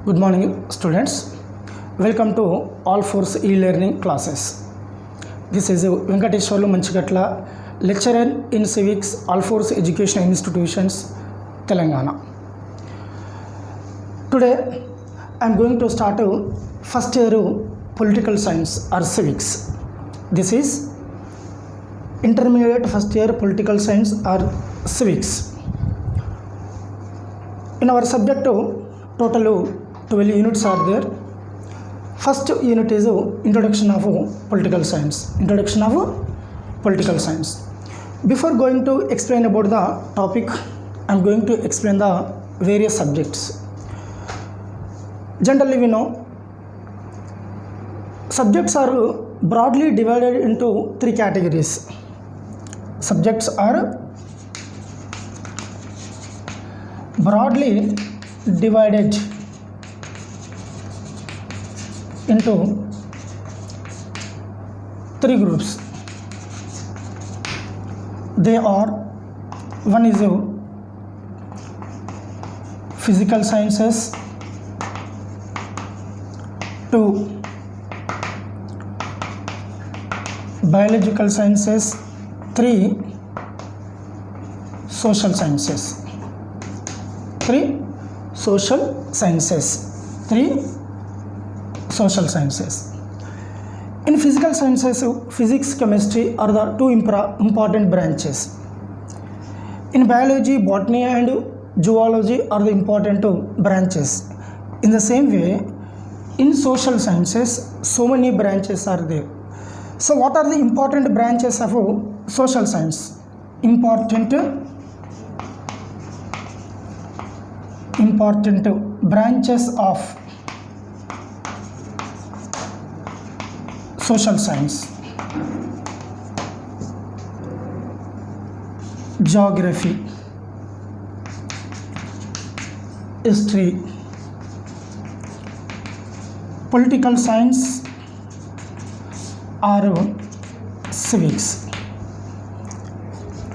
Good morning, students. Welcome to All Force e-learning classes. This is Venkateshwarlu Manchigatla, lecturer in Civics, All Force Educational Institutions, Telangana. Today, I am going to start first year political science or civics. This is intermediate first year political science or civics. In our subject, total 12 units are there. First unit is introduction of political science. Introduction of political science. Before going to explain about the topic, I am going to explain the various subjects. Generally, we know subjects are broadly divided into three categories. Subjects are broadly divided into three groups. They are, one is physical sciences, two biological sciences, three social sciences. Three social sciences. In physical sciences, physics, chemistry are the two important branches. In biology, botany and zoology are the important branches. In the same way, in social sciences, so many branches are there. So what are the important branches of social science? Important branches of social science: geography, history, political science or civics,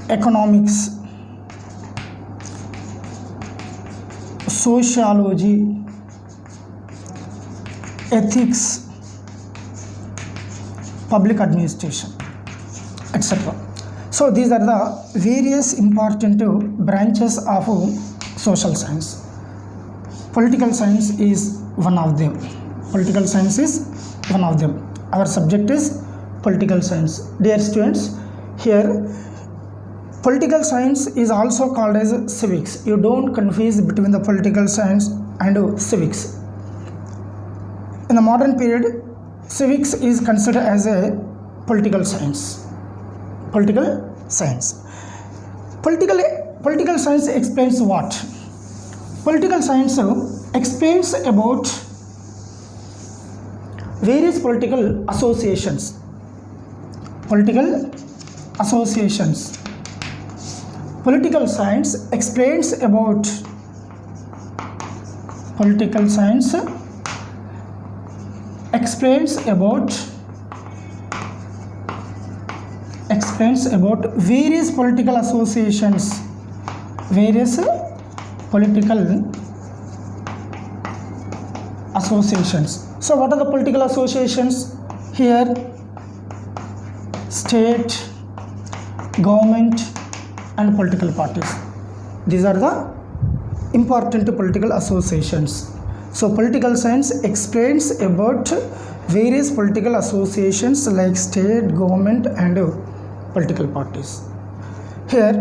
economics, sociology, ethics, public administration, etc. So these are the various important branches of social science. Political science is one of them. Our subject is political science. Dear students, here political science is also called as civics. You don't confuse between the political science and civics. In the modern period, civics is considered as a political science. Political science explains what? Political science explains about various political associations. Political science explains about various political associations. So what are the political associations? Here, state, government and political parties. These are the important political associations. So political science explains about various political associations like state, government and political parties. Here,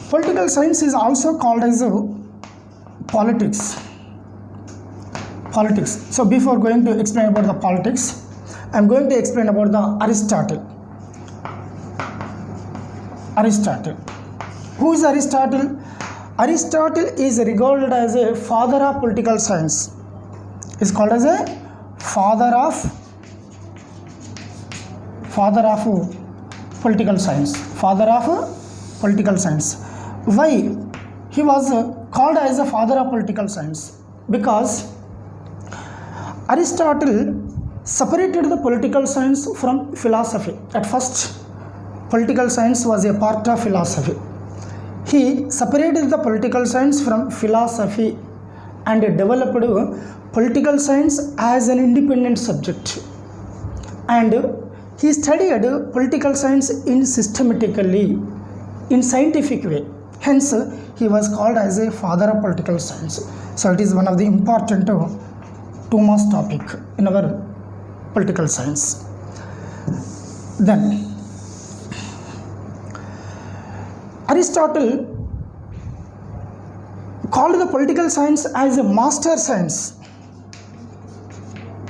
political science is also called as politics. So before going to explain about the politics, I am going to explain about the Aristotle. Who is Aristotle? Aristotle is regarded as a father of political science. Is called as a father of political science. Why he was called as a father of political science? Because Aristotle separated the political science from philosophy. At first, political science was a part of philosophy. He separated the political science from philosophy and developed political science as an independent subject. And he studied political science systematically, in scientific way. Hence, he was called as a father of political science. So it is one of the important 2 marks topic in our political science. Then Aristotle called the political science as a master science.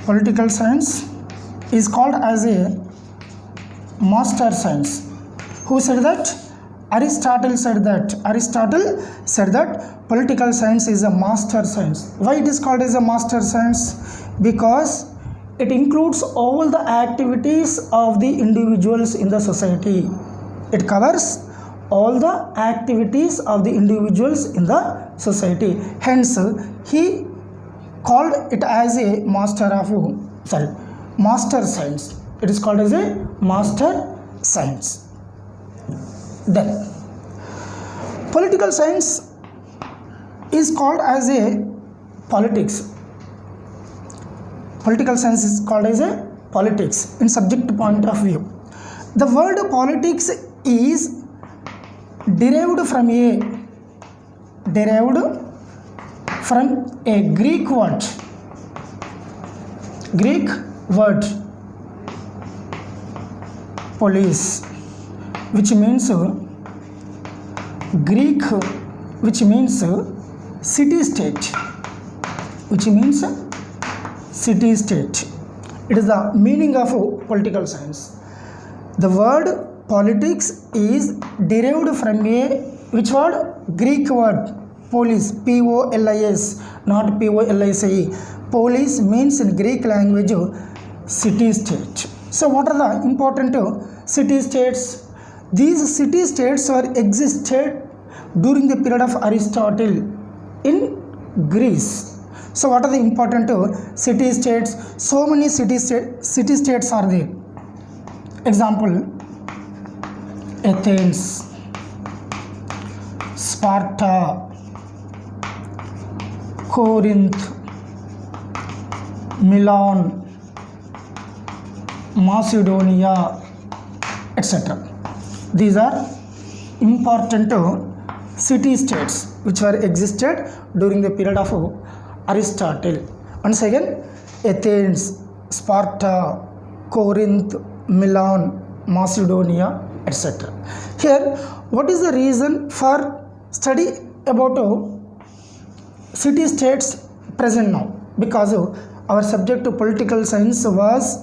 Political science is called as a master science. Who said that? Aristotle said that. Aristotle said that political science is a master science. Why it is called as a master science? Because it includes all the activities of the individuals in the society. It covers all the activities of the individuals in the society. Hence, he called it as a master science. It is called as a master science. Then, political science is called as a politics. Political science is called as a politics in subject point of view. The word politics is derived from a Greek word polis, which means city state. It is the meaning of political science. The word politics is derived from which word? Greek word polis, P-O-L-I-S, not P-O-L-I-C-E. Polis means in Greek language city state. So what are the important city states? These city states were existed during the period of Aristotle in Greece. So what are the important city states? So many city states are there. Example: Athens, Sparta, Corinth, Milan, Macedonia, etc. These are important city states which were existed during the period of Aristotle. Once again, Athens, Sparta, Corinth, Milan, Macedonia, etc. Here, what is the reason for study about city states present now? Because our subject to political science was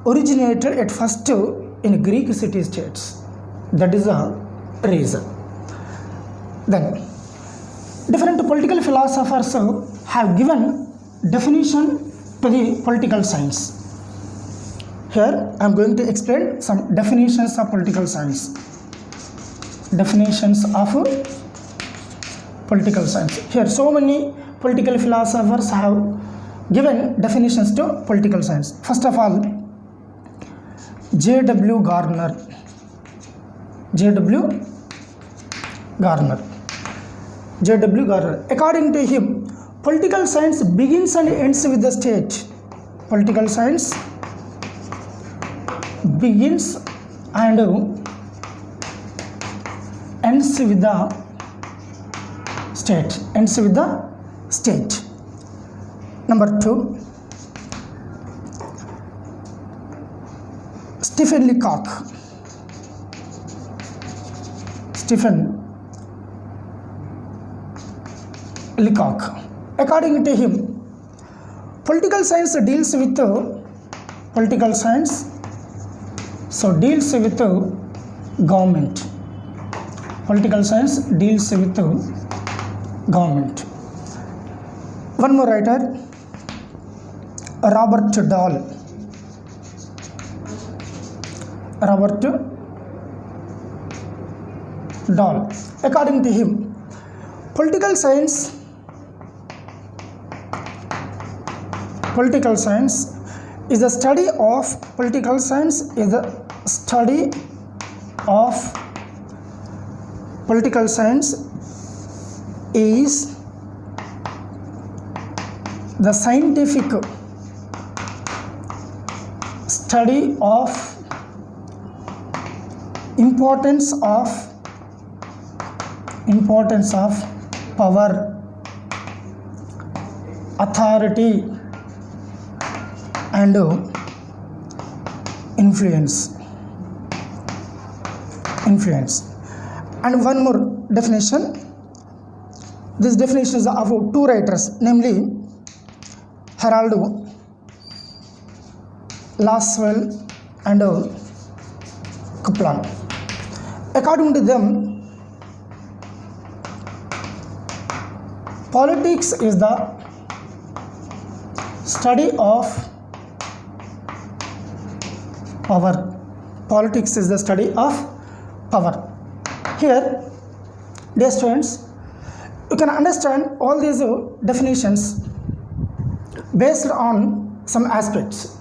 originated at first in Greek city states. That is the reason. Then, different political philosophers have given definition to the political science. Here I am going to explain some definitions of political science. Definitions of political science. Here so many political philosophers have given definitions to political science. First of all, J.W. Garner. According to him, political science begins and ends with the state. Political science begins and ends with the state. Number 2, Stephen Leacock. According to him, political science deals with government. Political science deals with government. One more writer, Robert Dahl. According to him, political science is the study of Political science is the scientific study of importance of power, authority and influence. And one more definition. This definition is of two writers, namely Harold Laswell and Kaplan. According to them, politics is the study of power. Politics is the study of power. Here, dear students, you can understand all these definitions based on some aspects.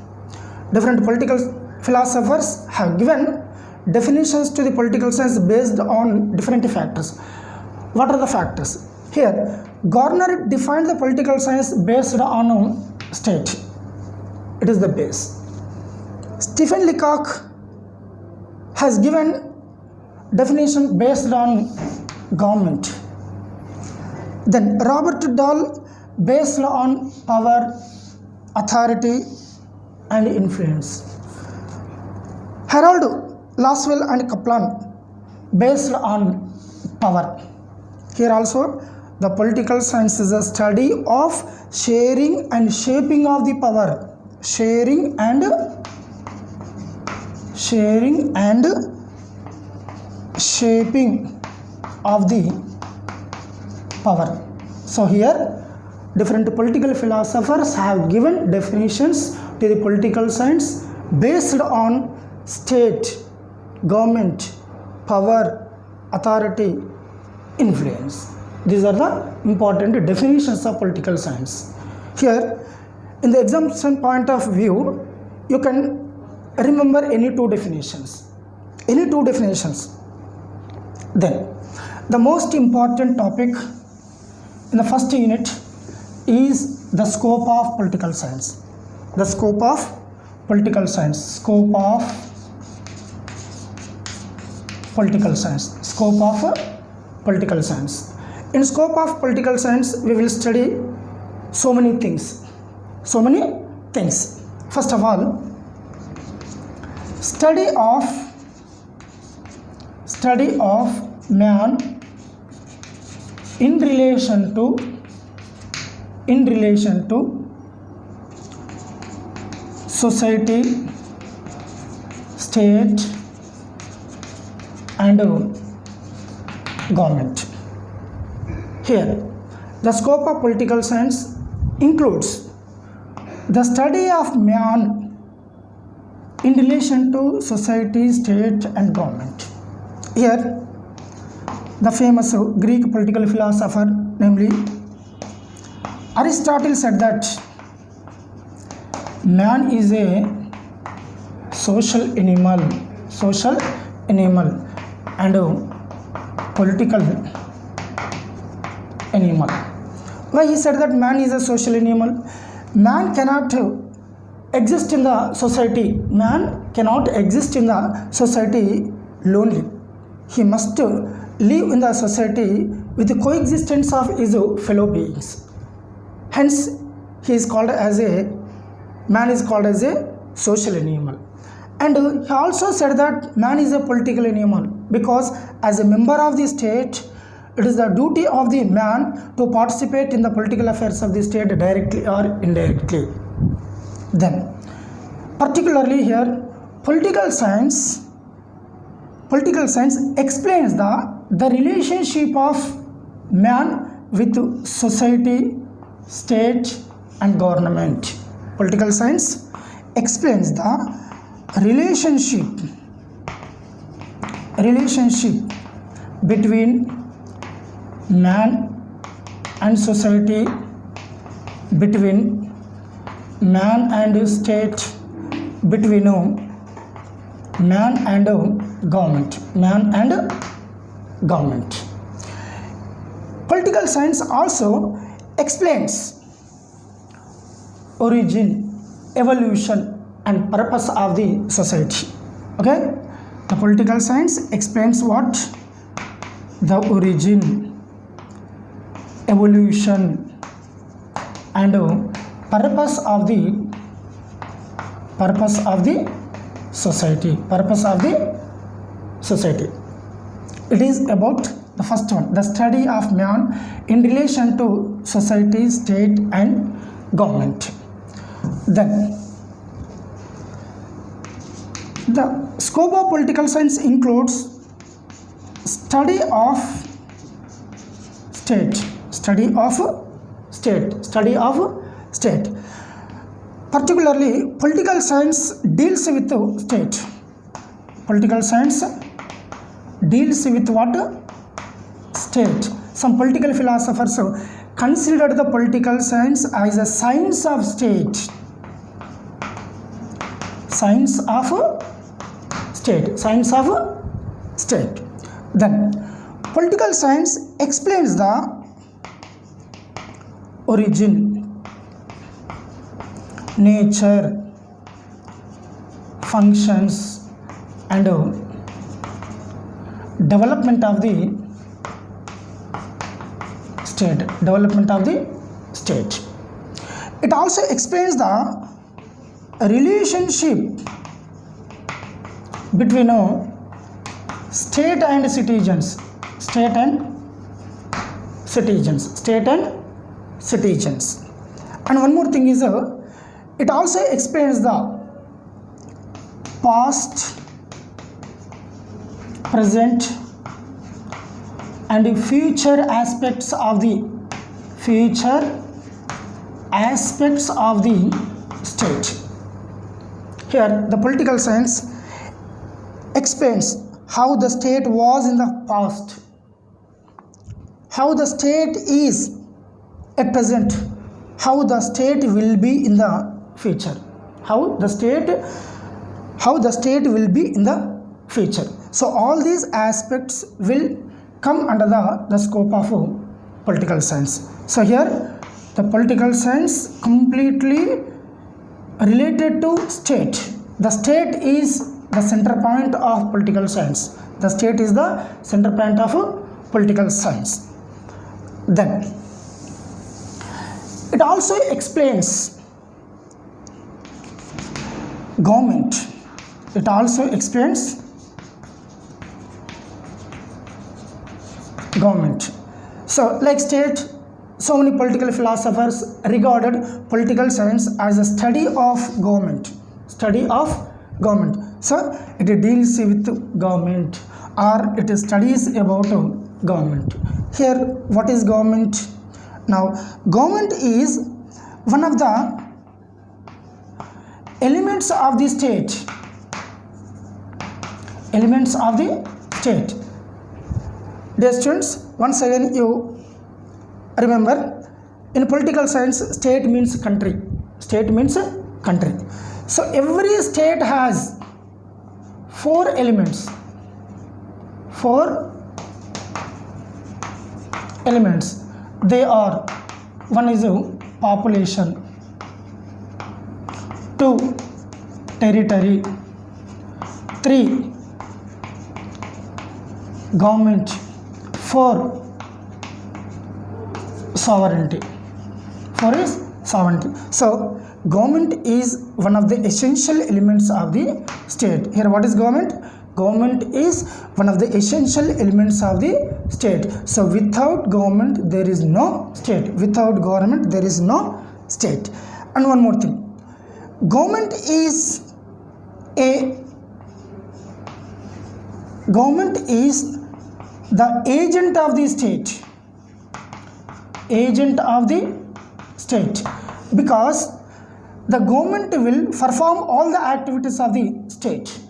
Different political philosophers have given definitions to the political science based on different factors. What are the factors? Here, Garner defined the political science based on state. It is the base. Stephen Leacock has given definition based on government. Then Robert Dahl based on power, authority and influence. Harold Laswell and Kaplan based on power. Here also the political science is a study of sharing and shaping of the power. Sharing and shaping of the power. So here different political philosophers have given definitions to the political science based on state, government, power, authority, influence. These are the important definitions of political science. Here, in the examination point of view, you can remember any two definitions. Then, the most important topic in the first unit is the scope of political science. The scope of political science. Scope of political science. Scope of political science. In scope of political science, we will study so many things. First of all, study of man in relation to society, state and government. Here, the scope of political science includes the study of man in relation to society, state and government. Here, the famous Greek political philosopher, namely Aristotle, said that man is a social animal and political animal. Why he said that man is a social animal? Man cannot exist in the society. Man cannot exist in the society lonely. He must live in the society with the coexistence of his fellow beings. Hence, man is called as a social animal. And he also said that man is a political animal because as a member of the state, it is the duty of the man to participate in the political affairs of the state directly or indirectly. Then, particularly here, political science explains the relationship of man with society, state and government. Political science explains the relationship between man and society, between man and state, between man and government, government. Political science also explains origin, evolution and purpose of the society. Okay, the political science explains what? The origin, evolution and purpose of the society. It is about the first one, the study of man in relation to society, state and government. Then the scope of political science includes study of state. Particularly, political science deals with state. Political science deals with what? State. Some political philosophers considered the political science as a science of state. Science of state. Then, political science explains the origin, nature, functions and development of the state. It also explains the relationship between state and citizens. And one more thing is it also explains the past, present and future aspects of the state. Here the political science explains how the state was in the past, how the state is at present, how the state will be in the future. So all these aspects will come under the scope of political science. So here the political science completely related to state. The state is the center point of political science. Then it also explains government. So like state, so many political philosophers regarded political science as a study of government. So it deals with government or it studies about government. Here what is government? Now government is one of the elements of the state. Dear students, once again you remember, in political science state means country. So every state has four elements. They are: one is population, 2 territory, 3 government, 4 sovereignty. So government is one of the essential elements of the state. Here what is government? Government is one of the essential elements of the state. So without government there is no state. And one more thing, government is the agent of the state, because the government will perform all the activities of the state.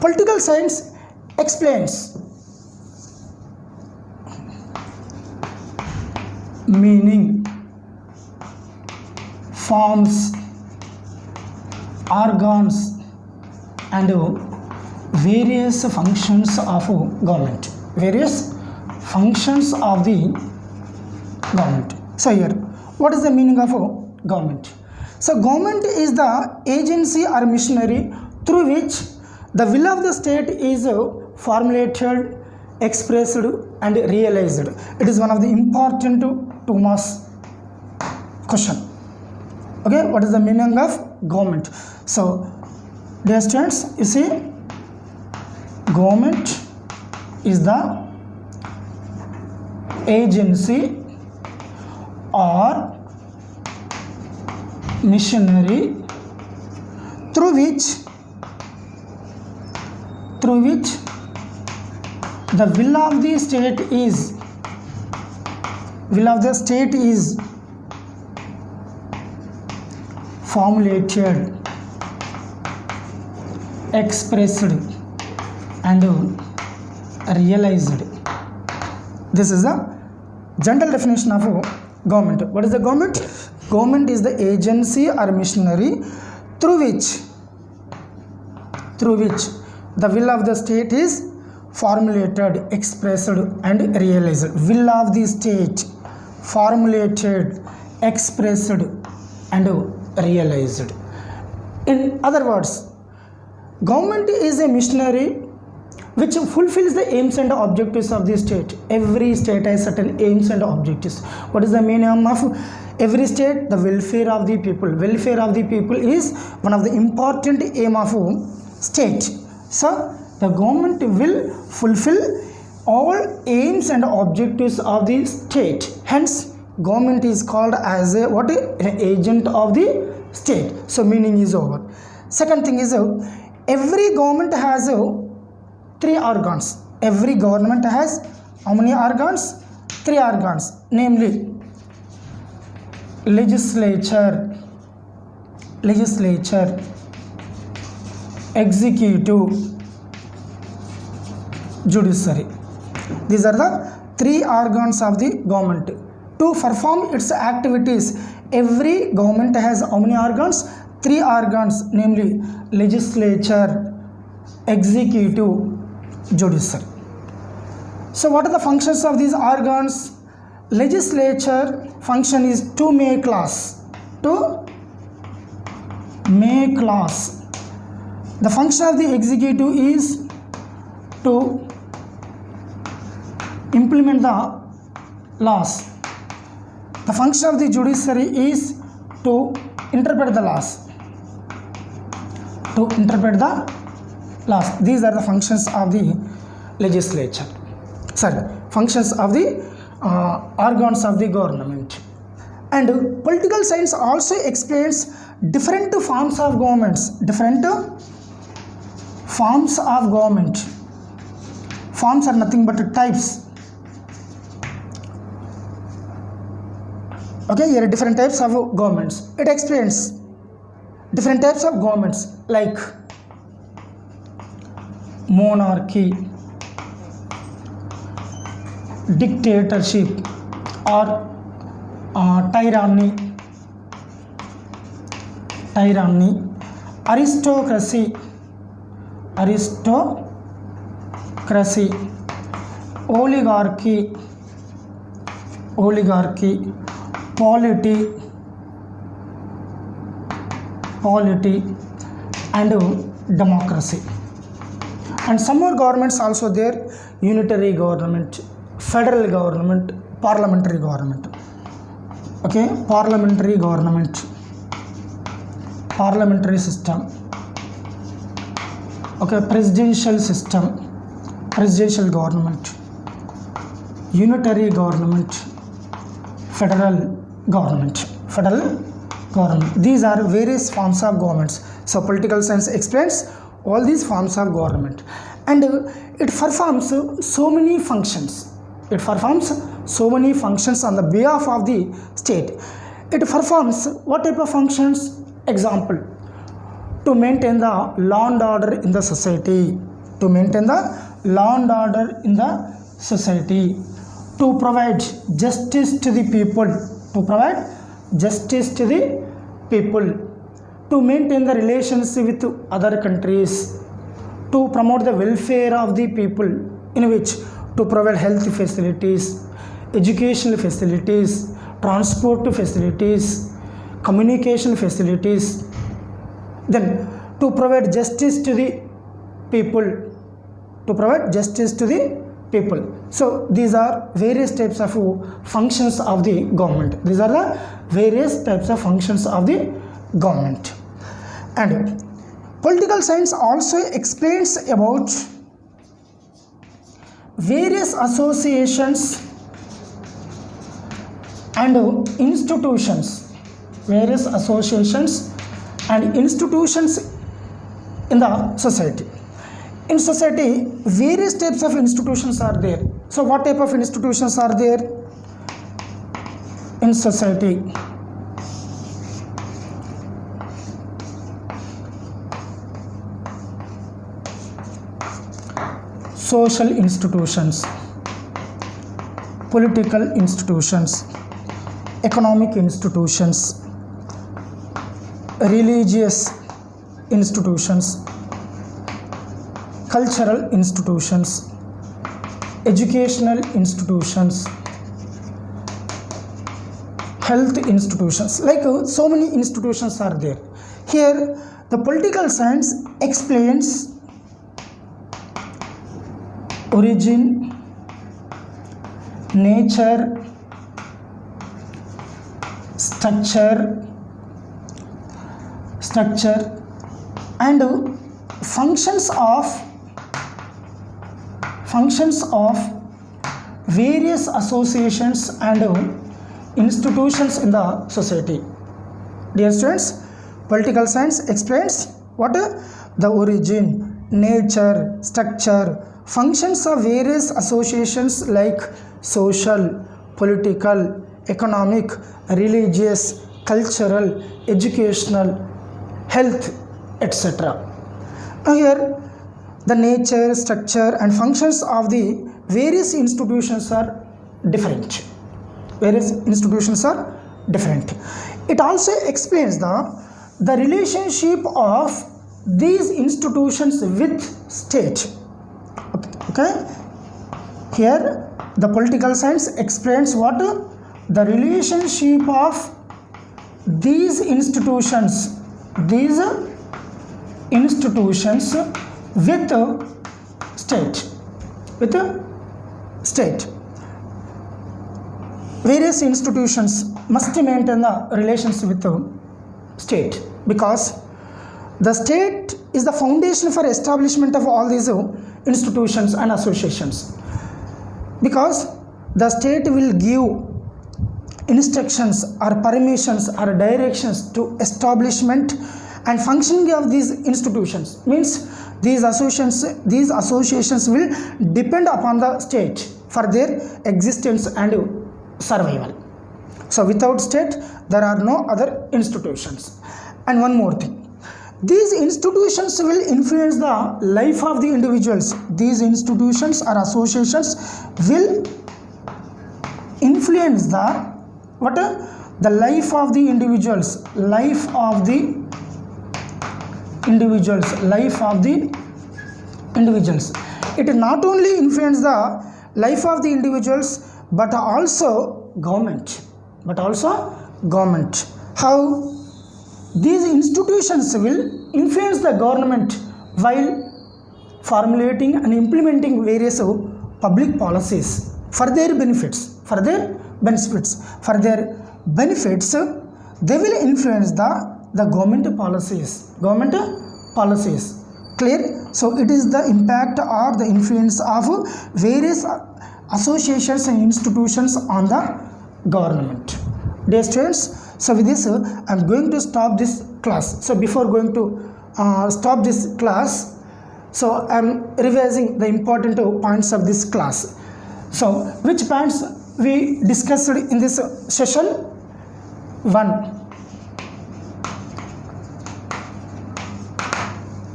Political science explains meaning, forms, organs and various functions of government. Various functions of the government. So here, what is the meaning of government? So government is the agency or machinery through which the will of the state is formulated, expressed and realized. It is one of the important 2 marks question. Okay, what is the meaning of government? So dear students, you see, government is the agency or machinery through which the will of the state is formulated, expressed and realized. This is the general definition of government. What is the government? Government is the agency or machinery through which the will of the state is formulated, expressed and realized. Will of the state formulated, expressed and realized. In other words, government is a machinery which fulfills the aims and objectives of the state. Every state has certain aims and objectives. What is the meaning of every state? The welfare of the people. Welfare of the people is one of the important aim of state. So the government will fulfill all aims and objectives of the state. Hence, government is called as a what? An agent of the state. So meaning is over. Second thing is, every government has 3 organs. Every government has how many organs? 3 organs, namely legislature, executive, judiciary. These are the 3 organs of the government. To perform its activities, every government has how many organs? 3 organs, namely legislature, executive, judiciary. So what are the functions of these organs? Legislature function is to make laws. The function of the executive is to implement the laws. The function of the judiciary is to interpret the laws. These are the functions of the legislature. Functions of the organs of the government. And political science also explains different forms of governments. Forms of government. Forms are nothing but types. Okay, here are different types of governments. It explains different types of governments like monarchy, dictatorship or tyranny, aristocracy, oligarchy, polity and democracy. And some more governments also there: unitary government, federal government, parliamentary government. Okay, parliamentary system. Okay, presidential government, unitary government, federal government. These are various forms of governments. So political science explains all these forms of government, and it performs so many functions. On the behalf of the state. It performs what type of functions? Example: to maintain the law and order in the society, to provide justice to the people, to maintain the relations with other countries, to promote the welfare of the people, in which to provide health facilities, educational facilities, transport facilities, communication facilities, then to provide justice to the people, to provide justice to the people. So these are various types of functions of the government. These are the various types of functions of the government. And political science also explains about various associations and institutions, various associations and institutions in the society. In society, various types of institutions are there. So what type of institutions are there in society? Social institutions, political institutions, economic institutions, religious institutions, cultural institutions, educational institutions, health institutions, like so many institutions are there. Here the political science explains origin, nature, structure and functions of various associations and institutions in the society. Dear students, political science explains what? The origin, nature, structure, functions of various associations like social, political, economic, religious, cultural, educational, health, etc. Now here the nature, structure and functions of the various institutions are different. Various institutions are different. It also explains the relationship of these institutions with state. Okay, here the political science explains what? The relationship of these institutions with state. Various institutions must maintain the relations with the state, because the state is the foundation for establishment of all these institutions and associations, because the state will give instructions or permissions or directions to establishment and functioning of these institutions. Means these associations will depend upon the state for their existence and survival. So without state there are no other institutions. And one more thing, these institutions will influence the life of the individuals. These institutions or associations will influence the life of the individuals, It not only influence the life of the individuals but also government. How? These institutions will influence the government while formulating and implementing various public policies for their benefits. They will influence the government policies. Clear? So it is the impact or the influence of various associations and institutions on the government. Dear students, so with this I am going to stop this class. So before going to stop this class, so I am revising the important points of this class. So which points we discussed in this session? 1.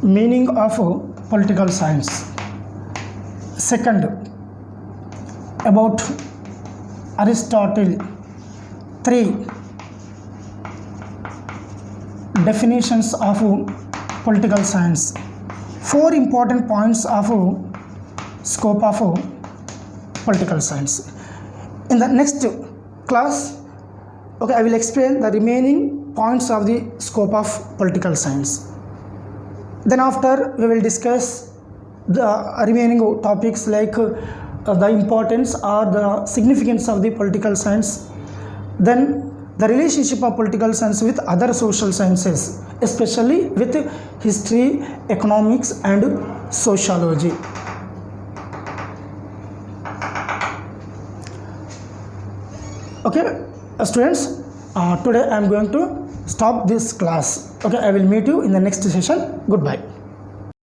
Meaning of political science. 2. About Aristotle. 3. Definitions of political science. 4 important points of scope of political science. In the next class, okay, I will explain the remaining points of the scope of political science. Then after we will discuss the remaining topics like the importance or the significance of the political science, then the relationship of political science with other social sciences, especially with history, economics and sociology. Okay, students, today I am going to stop this class. Okay, I will meet you in the next session. Goodbye.